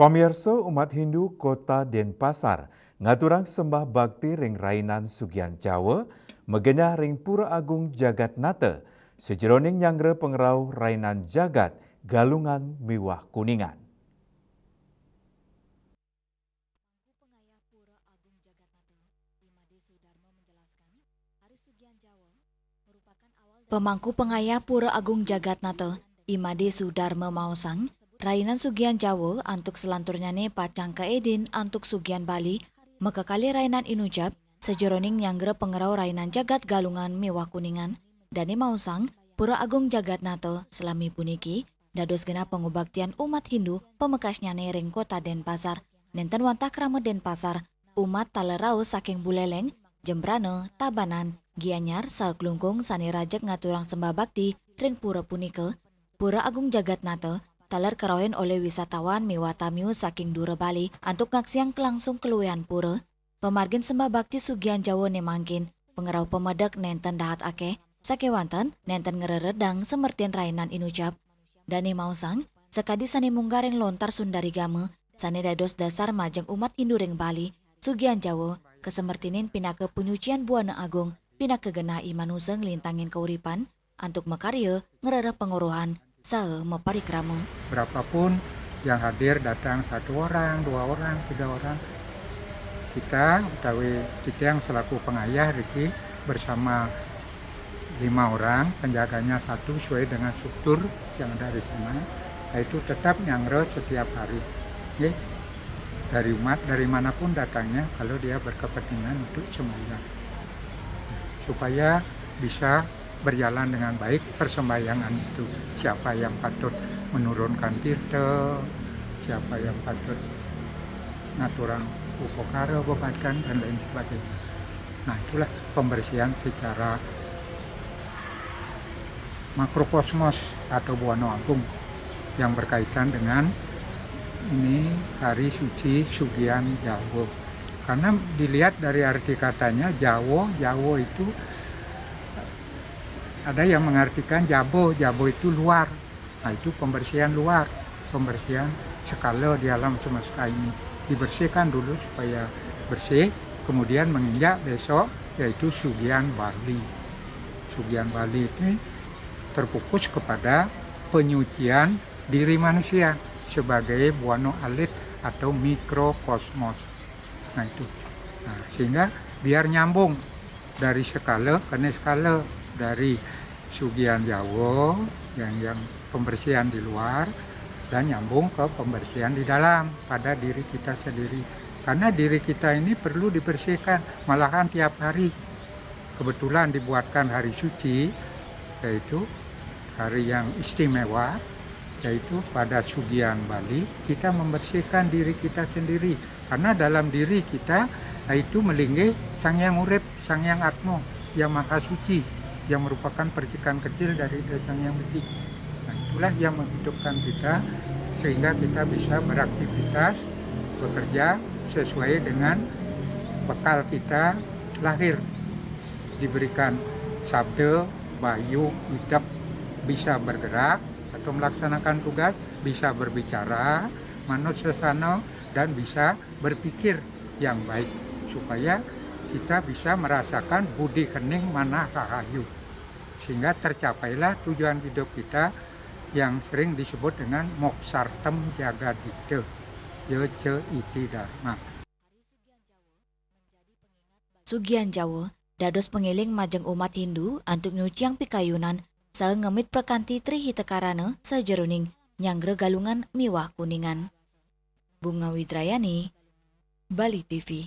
Pamirsa umat Hindu Kota Denpasar ngaturang sembah bakti ring rainan Sugian Jawa megenah ring Pura Agung Jagat Nata sejeroning nyangre pengerau rainan jagat galungan miwah kuningan. Pemangku pengayah Pura Agung Jagatnata, Imade Sudarma Mausang, rainan Sugian Jawa antuk selanturnya ne pacang keedin antuk Sugian Bali, mekekali rainan inucap, sejeroning nyangger pengerau rainan jagat galungan mewah kuningan, dane Mausang, Pura Agung Jagatnata selami puniki, dados genap pengubaktian umat Hindu pemekasnya ne ring kota Denpasar, nenten wantah krama Denpasar, umat talerau saking Buleleng, Jembrana, Tabanan, Gianyar saklungkung sani rajak ngaturang sembah bakti ring pura punika, Pura Agung Jagatnata taler kerawen oleh wisatawan mewatamiu saking Dura Bali antuk ngaksiang kelangsung keluwean pura, pemargin sembah bakti Sugian Jawa nemangkin, pengerau pemedak nenten dahat akeh, sakewanten nenten ngereredang semertien rainan inucap, dane mausang, sekadi sani munggareng lontar Sundari Game, sani dados dasar majeng umat Hindu ring Bali, Sugian Jawa, kesemertinin pinake penyucian buana agung, pinake genah imanusa ngelintangin keuripan, antuk mekarya ngerereh penguruhan, sae meparikrama. Berapapun yang hadir datang 1 orang, 2 orang, 3 orang, kita utawi kita yang selaku pengayah Riki bersama 5 orang, penjaganya 1 sesuai dengan struktur yang ada di sana, yaitu tetap nyangre setiap hari. Oke? Dari umat, dari manapun datangnya, kalau dia berkepentingan untuk sembahyang, supaya bisa berjalan dengan baik persembahyangan itu. Siapa yang patut menurunkan tirta, siapa yang patut ngaturang upokara, bebatkan, dan lain sebagainya. Nah, itulah pembersihan secara makrokosmos atau buana agung yang berkaitan dengan ini hari suci Sugian Jawa. Karena dilihat dari arti katanya Jawa itu ada yang mengartikan Jabo itu luar. Nah, itu pembersihan luar, pembersihan skala di alam semesta ini. Dibersihkan dulu supaya bersih, kemudian menginjak besok yaitu Sugian Bali. Sugian Bali ini terfokus kepada penyucian diri manusia sebagai buana alit atau mikrokosmos. Nah, itu. Nah, sehingga biar nyambung dari skala ke skala, dari Sugian Jawa yang pembersihan di luar dan nyambung ke pembersihan di dalam pada diri kita sendiri. Karena diri kita ini perlu dibersihkan, malahan tiap hari. Kebetulan dibuatkan hari suci, yaitu hari yang istimewa, yaitu pada Sugian Bali, kita membersihkan diri kita sendiri. Karena dalam diri kita itu melinggih Sang Yang Urip, Sang Yang Atmo, yang Maha Suci, yang merupakan percikan kecil dari Sang Yang Beti. Nah, itulah yang menghidupkan kita sehingga kita bisa beraktivitas, bekerja sesuai dengan bekal kita lahir. Diberikan sabda, bayu, hidup, bisa bergerak atau melaksanakan tugas, bisa berbicara, manut sesana, dan bisa berpikir yang baik supaya kita bisa merasakan budi kening manah rahayu, sehingga tercapailah tujuan hidup kita yang sering disebut dengan moksartem jagadita, yece iti dharma. Sugian Jawa dados pengiling majeng umat Hindu antuk nyuciang pikayunan sae ngemit prekanti trihitekarana sajeroning nyangre galungan miwah kuningan. Bunga Widrayani, Bali TV.